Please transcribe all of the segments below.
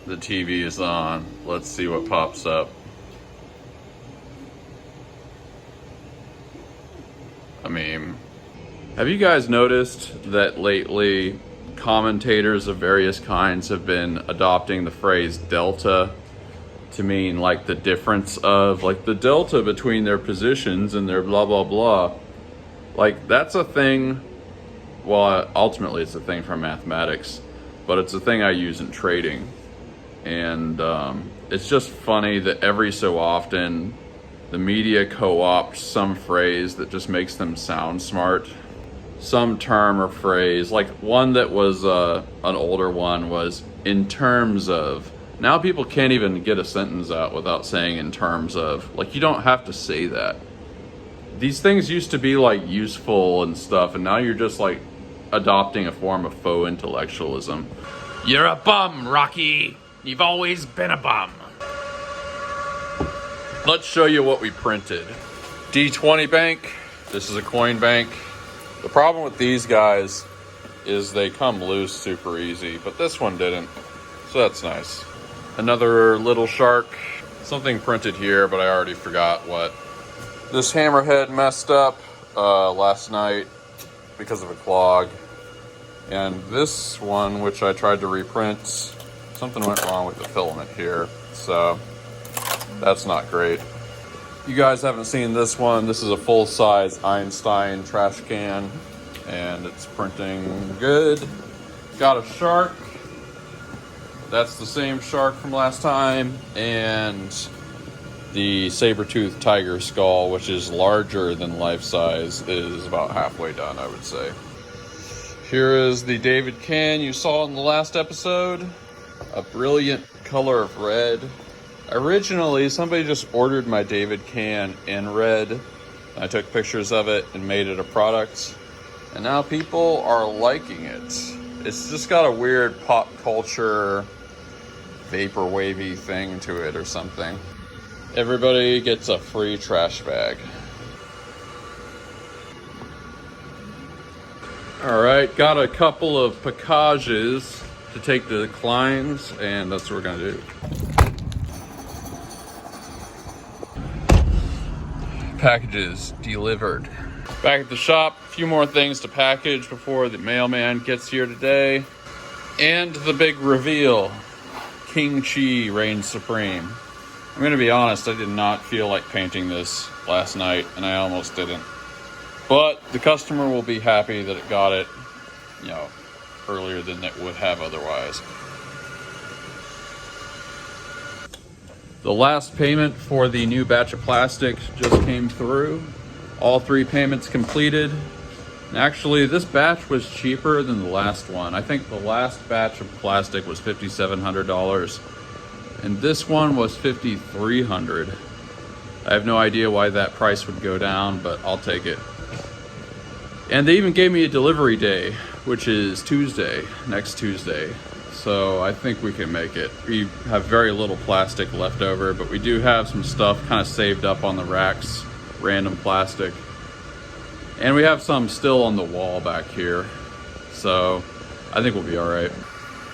the TV is on. Let's see what pops up. I mean, have you guys noticed that lately commentators of various kinds have been adopting the phrase delta to mean like the difference of like the delta between their positions and their blah blah blah? Like, that's a thing. Well, ultimately it's a thing from mathematics, but it's a thing I use in trading. And it's just funny that every so often the media co-opts some phrase that just makes them sound smart. Some term or phrase, like one that was an older one was in terms of. Now people can't even get a sentence out without saying in terms of. Like, you don't have to say that. These things used to be like useful and stuff, and now you're just like adopting a form of faux intellectualism. You're a bum, Rocky. You've always been a bum. Let's show you what we printed. D20 bank. This is a coin bank. The problem with these guys is they come loose super easy, but this one didn't, so that's nice. Another little shark. Something printed here, but I already forgot what. This hammerhead messed up last night because of a clog. And this one, which I tried to reprint, something went wrong with the filament here, so that's not great. You guys haven't seen this one. This is a full-size Einstein trash can, and it's printing good. Got a shark. That's the same shark from last time, and the saber-toothed tiger skull, which is larger than life size, is about halfway done, I would say. Here is the David can you saw in the last episode. A brilliant color of red. Originally, somebody just ordered my David can in red. I took pictures of it and made it a product. And now people are liking it. It's just got a weird pop culture, vapor wavy thing to it or something. Everybody gets a free trash bag. All right, got a couple of packages to take to the clients, and that's what we're gonna do. Packages delivered. Back at the shop, a few more things to package before the mailman gets here today. And the big reveal, King Chi reigns supreme. I'm gonna be honest, I did not feel like painting this last night, and I almost didn't. But the customer will be happy that it got it, earlier than it would have otherwise. The last payment for the new batch of plastic just came through. All 3 payments completed. And actually, this batch was cheaper than the last one. I think the last batch of plastic was $5,700, and this one was $5,300. I have no idea why that price would go down, but I'll take it. And they even gave me a delivery day, which is Tuesday, next Tuesday. So I think we can make it. We have very little plastic left over, but we do have some stuff kind of saved up on the racks, random plastic. And we have some still on the wall back here. So I think we'll be all right.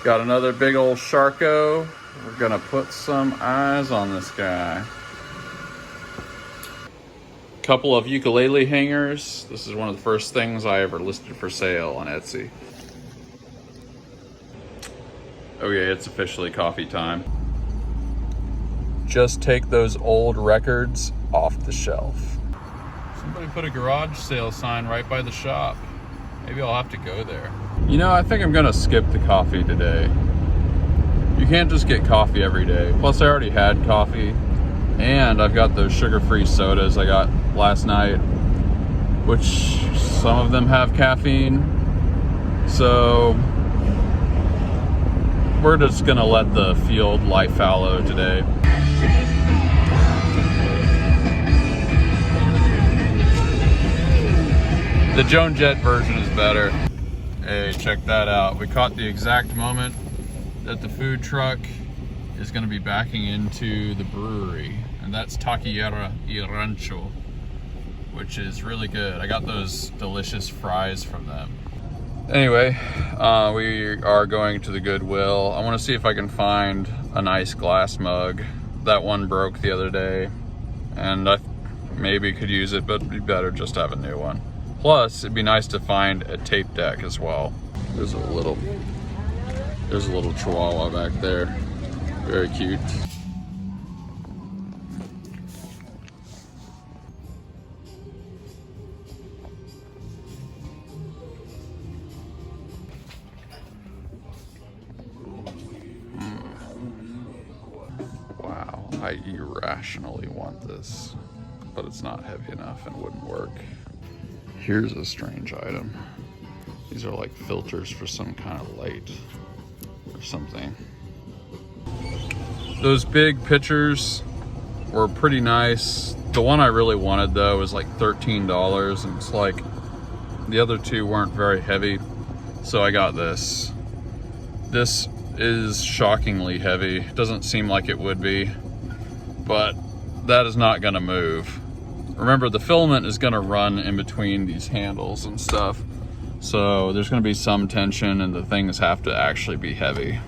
Got another big old Sharko. We're gonna put some eyes on this guy. Couple of ukulele hangers. This is one of the first things I ever listed for sale on Etsy. Okay, it's officially coffee time. Just take those old records off the shelf. Somebody put a garage sale sign right by the shop. Maybe I'll have to go there. I think I'm gonna skip the coffee today. You can't just get coffee every day. Plus I already had coffee. And I've got those sugar-free sodas I got last night, which some of them have caffeine. So we're just gonna let the field lie fallow today. The Joan Jett version is better. Hey, check that out. We caught the exact moment that the food truck is going to be backing into the brewery, and that's Taqueria y Rancho, which is really good. I got those delicious fries from them. Anyway, we are going to the Goodwill. I want to see if I can find a nice glass mug. That one broke the other day, and I maybe could use it, but it'd be better just to have a new one. Plus, it'd be nice to find a tape deck as well. There's a little chihuahua back there. Very cute. Wow, I irrationally want this, but it's not heavy enough and wouldn't work. Here's a strange item. These are like filters for some kind of light or something. Those big pictures were pretty nice. The one I really wanted though was like $13, and it's like the other two weren't very heavy, so I got this. This is shockingly heavy. It doesn't seem like it would be, but that is not gonna move. Remember, the filament is gonna run in between these handles and stuff, so there's gonna be some tension, and the things have to actually be heavy.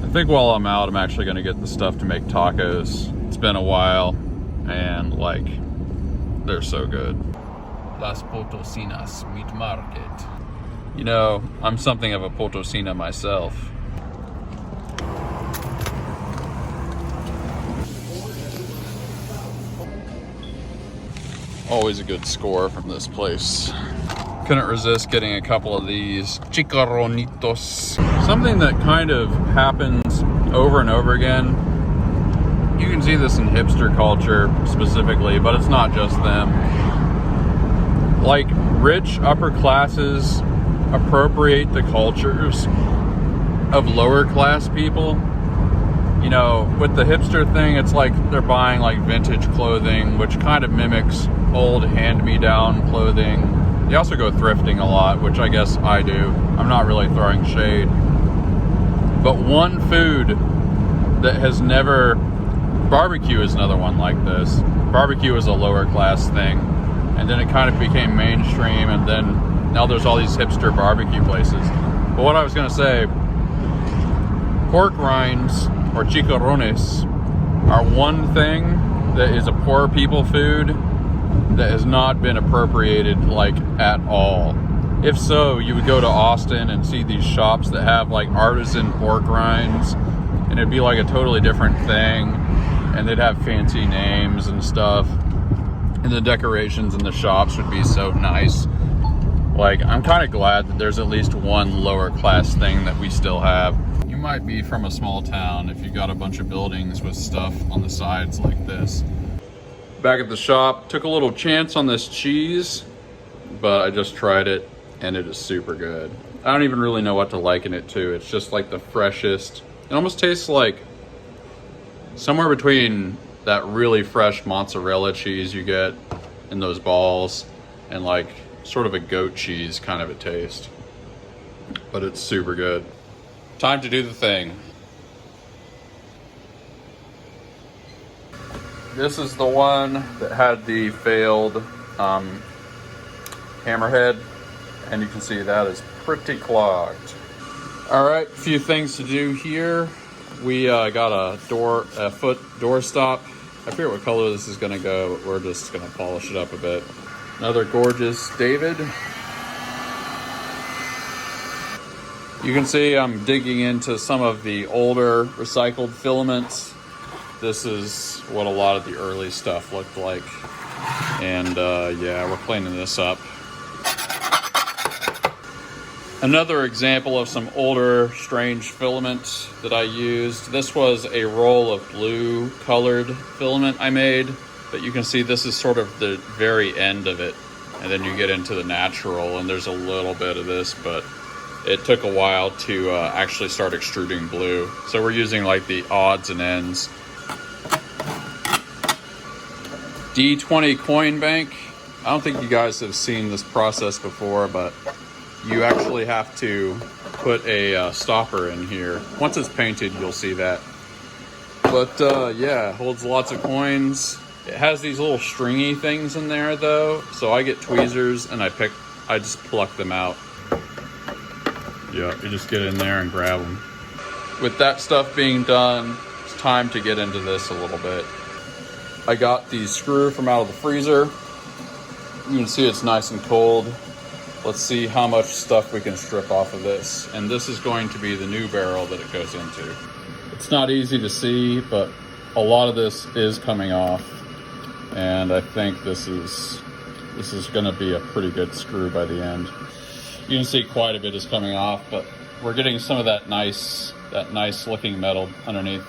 I think while I'm out, I'm actually gonna get the stuff to make tacos. It's been a while, and like, they're so good. Las Potosinas Meat Market. You know, I'm something of a Potosina myself. Always a good score from this place. Couldn't resist getting a couple of these chicharronitos. Something that kind of happens over and over again. You can see this in hipster culture specifically, but it's not just them. Like, rich upper classes appropriate the cultures of lower class people. You know, with the hipster thing, it's like they're buying like vintage clothing, which kind of mimics old hand-me-down clothing. They also go thrifting a lot, which I guess I do. I'm not really throwing shade. But one food that has never... Barbecue is another one like this. Barbecue is a lower class thing, and then it kind of became mainstream, and then now there's all these hipster barbecue places. But what I was gonna say, pork rinds or chicharrones are one thing that is a poor people food that has not been appropriated like at all. If so, you would go to Austin and see these shops that have like artisan pork rinds, and it'd be like a totally different thing, and they'd have fancy names and stuff, and the decorations in the shops would be so nice. Like, I'm kind of glad that there's at least one lower class thing that we still have. You might be from a small town if you got a bunch of buildings with stuff on the sides like this. Back at the shop, took a little chance on this cheese, but I just tried it and it is super good. I don't even really know what to liken it to. It's just like the freshest. It almost tastes like somewhere between that really fresh mozzarella cheese you get in those balls and like sort of a goat cheese kind of a taste. But it's super good. Time to do the thing. This is the one that had the failed hammerhead, and you can see that is pretty clogged. All right, a few things to do here. We got a foot door stop. I forget what color this is gonna go, but we're just gonna polish it up a bit. Another gorgeous David. You can see I'm digging into some of the older recycled filaments. This is what a lot of the early stuff looked like. And yeah, we're cleaning this up. Another example of some older strange filament that I used. This was a roll of blue colored filament I made, but you can see this is sort of the very end of it. And then you get into the natural, and there's a little bit of this, but it took a while to actually start extruding blue. So we're using like the odds and ends. D20 coin bank. I don't think you guys have seen this process before, but you actually have to put a stopper in here. Once it's painted, you'll see that. But yeah, it holds lots of coins. It has these little stringy things in there though, so I get tweezers and I just pluck them out. Yeah, you just get in there and grab them. With that stuff being done, it's time to get into this a little bit. I got the screw from out of the freezer. You can see it's nice and cold. Let's see how much stuff we can strip off of this. And this is going to be the new barrel that it goes into. It's not easy to see, but a lot of this is coming off. And I think this is gonna be a pretty good screw by the end. You can see quite a bit is coming off, but we're getting some of that nice looking metal underneath.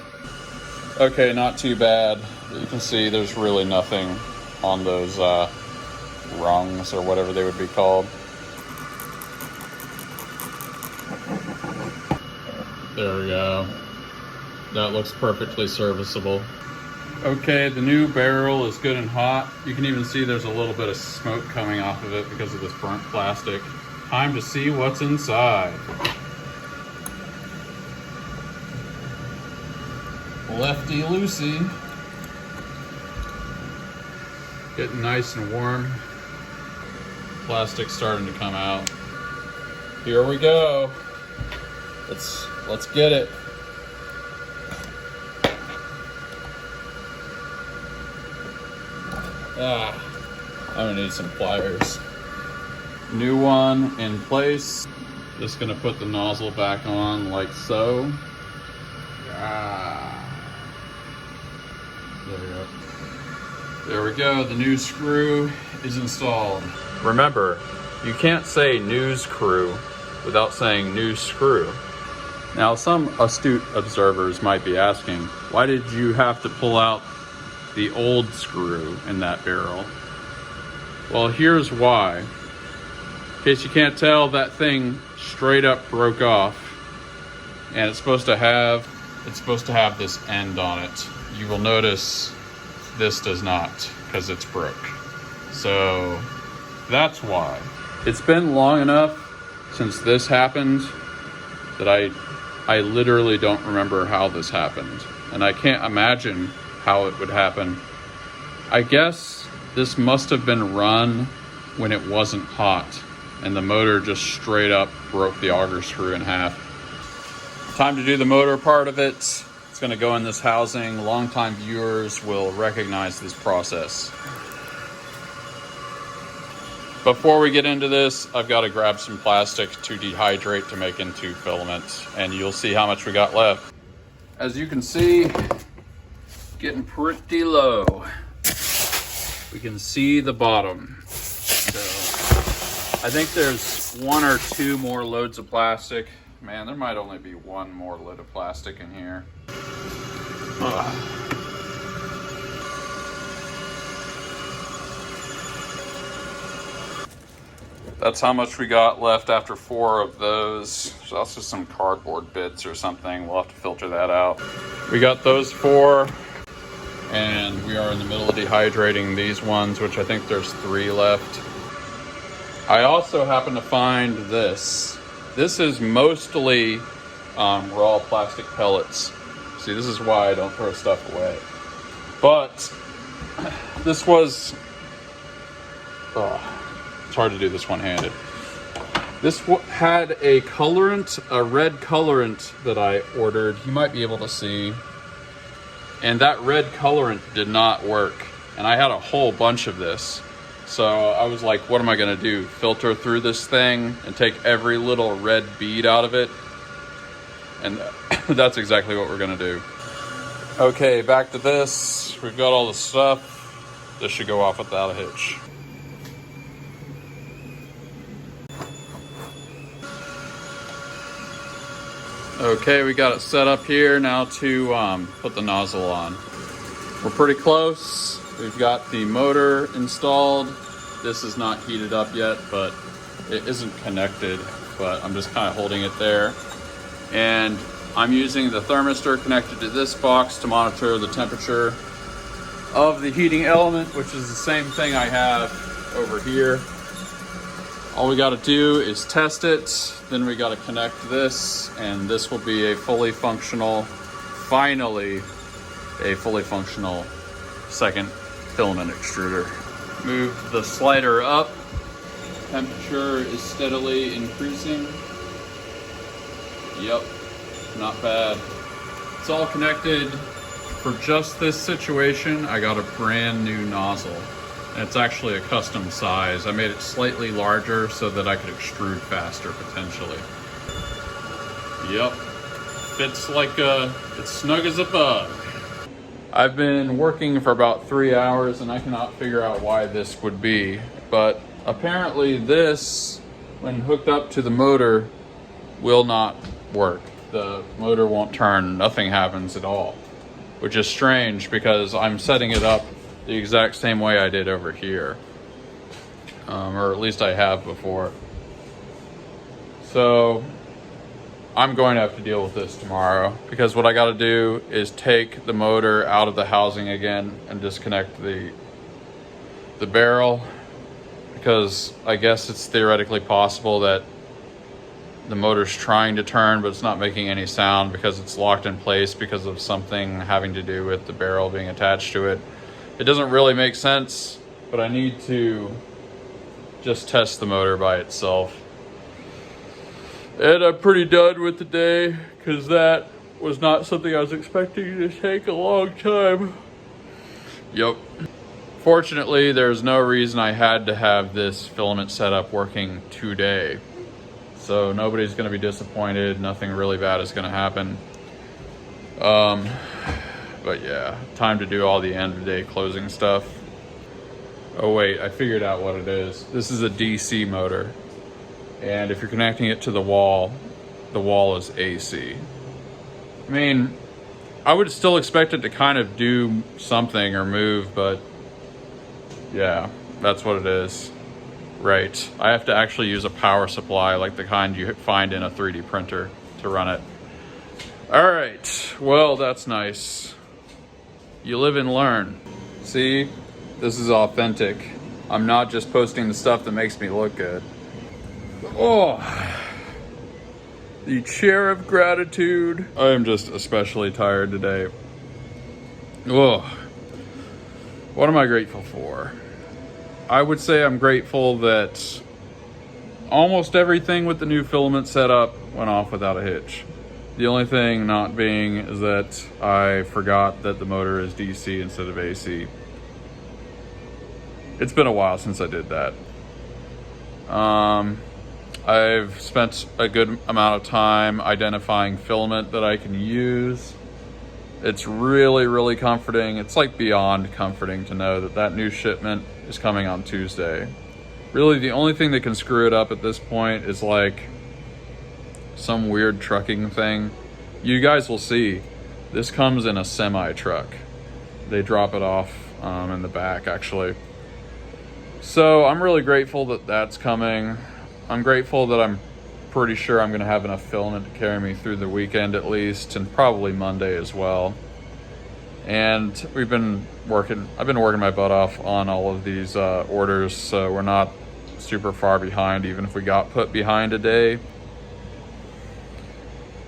Okay, not too bad. You can see there's really nothing on those rungs or whatever they would be called. There we go. That looks perfectly serviceable. Okay, the new barrel is good and hot. You can even see there's a little bit of smoke coming off of it because of this burnt plastic. Time to see what's inside. Lefty loosey. Getting nice and warm. Plastic starting to come out. Here we go. Let's get it. I'm gonna need some pliers. New one in place. Just gonna put the nozzle back on like so. There we go. The new screw is installed. Remember, you can't say new screw without saying new screw. Now, some astute observers might be asking, why did you have to pull out the old screw in that barrel? Well, here's why. In case you can't tell, that thing straight up broke off, and it's supposed to have this end on it. You will notice this does not, because it's broke. So that's why. It's been long enough since this happened that I literally don't remember how this happened, and I can't imagine how it would happen. I guess this must have been run when it wasn't hot, and the motor just straight up broke the auger screw in half. Time to do the motor part of it. It's gonna go in this housing. Longtime viewers will recognize this process. Before we get into this, I've got to grab some plastic to dehydrate to make into filament, and you'll see how much we got left. As you can see, getting pretty low. We can see the bottom. So I think there's 1 or 2 more loads of plastic. Man, there might only be 1 more load of plastic in here. That's how much we got left after 4 of those. So that's just some cardboard bits or something. We'll have to filter that out. We got those 4, and we are in the middle of dehydrating these ones, which I think there's 3 left. I also happen to find this. This is mostly raw plastic pellets. See, this is why I don't throw stuff away. But this was, it's hard to do this one-handed. This had a colorant, a red colorant that I ordered. You might be able to see. And that red colorant did not work. And I had a whole bunch of this. So I was like, what am I gonna do? Filter through this thing and take every little red bead out of it? And that's exactly what we're gonna do. Okay, back to this. We've got all the stuff. This should go off without a hitch. Okay, we got it set up here now to put the nozzle on. We're pretty close. We've got the motor installed. This is not heated up yet, but it isn't connected, but I'm just kind of holding it there. And I'm using the thermistor connected to this box to monitor the temperature of the heating element, which is the same thing I have over here. All we got to do is test it. Then we got to connect this, and this will be a fully functional, finally, a fully functional second filament extruder. Move the slider up. Temperature is steadily increasing. Yep, not bad. It's all connected. For just this situation, I got a brand new nozzle. And it's actually a custom size. I made it slightly larger so that I could extrude faster potentially. Yep, fits like it's snug as a bug. I've been working for about 3 hours and I cannot figure out why this would be, but apparently this, when hooked up to the motor, will not work. The motor won't turn, nothing happens at all, which is strange because I'm setting it up the exact same way I did over here, or at least I have before. So I'm going to have to deal with this tomorrow because what I got to do is take the motor out of the housing again and disconnect the barrel, because I guess it's theoretically possible that the motor's trying to turn but it's not making any sound because it's locked in place because of something having to do with the barrel being attached to it. It doesn't really make sense, but I need to just test the motor by itself. And I'm pretty done with the day because that was not something I was expecting to take a long time. Yep. Fortunately, there's no reason I had to have this filament setup working today. So nobody's gonna be disappointed, nothing really bad is gonna happen. But yeah, time to do all the end of the day closing stuff. Oh wait, I figured out what it is. This is a DC motor. And if you're connecting it to the wall is AC. I mean, I would still expect it to kind of do something or move, but yeah, that's what it is. Right, I have to actually use a power supply like the kind you find in a 3D printer to run it. All right, well, that's nice. You live and learn. See, this is authentic. I'm not just posting the stuff that makes me look good. Oh, the chair of gratitude. I am just especially tired today. Oh, what am I grateful for? I would say I'm grateful that almost everything with the new filament setup went off without a hitch. The only thing not being is that I forgot that the motor is DC instead of AC. It's been a while since I did that. I've spent a good amount of time identifying filament that I can use. It's really, really comforting. It's like beyond comforting to know that that new shipment is coming on Tuesday. Really, the only thing that can screw it up at this point is like some weird trucking thing. You guys will see. This comes in a semi truck. They drop it off in the back, actually. So I'm really grateful that that's coming. I'm grateful that I'm pretty sure I'm going to have enough filament to carry me through the weekend at least, and probably Monday as well. And I've been working my butt off on all of these orders, so we're not super far behind, even if we got put behind a day.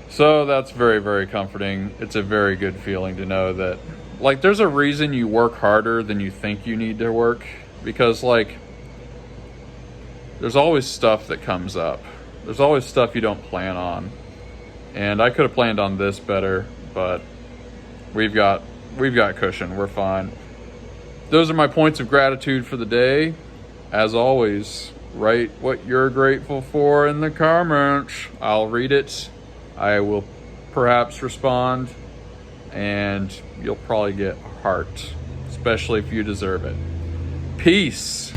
So that's very, very comforting. It's a very good feeling to know that, like, there's a reason you work harder than you think you need to work, because, like, there's always stuff that comes up. There's always stuff you don't plan on. And I could have planned on this better, but we've got cushion. We're fine. Those are my points of gratitude for the day. As always, write what you're grateful for in the comments. I'll read it. I will perhaps respond, and you'll probably get a heart, especially if you deserve it. Peace.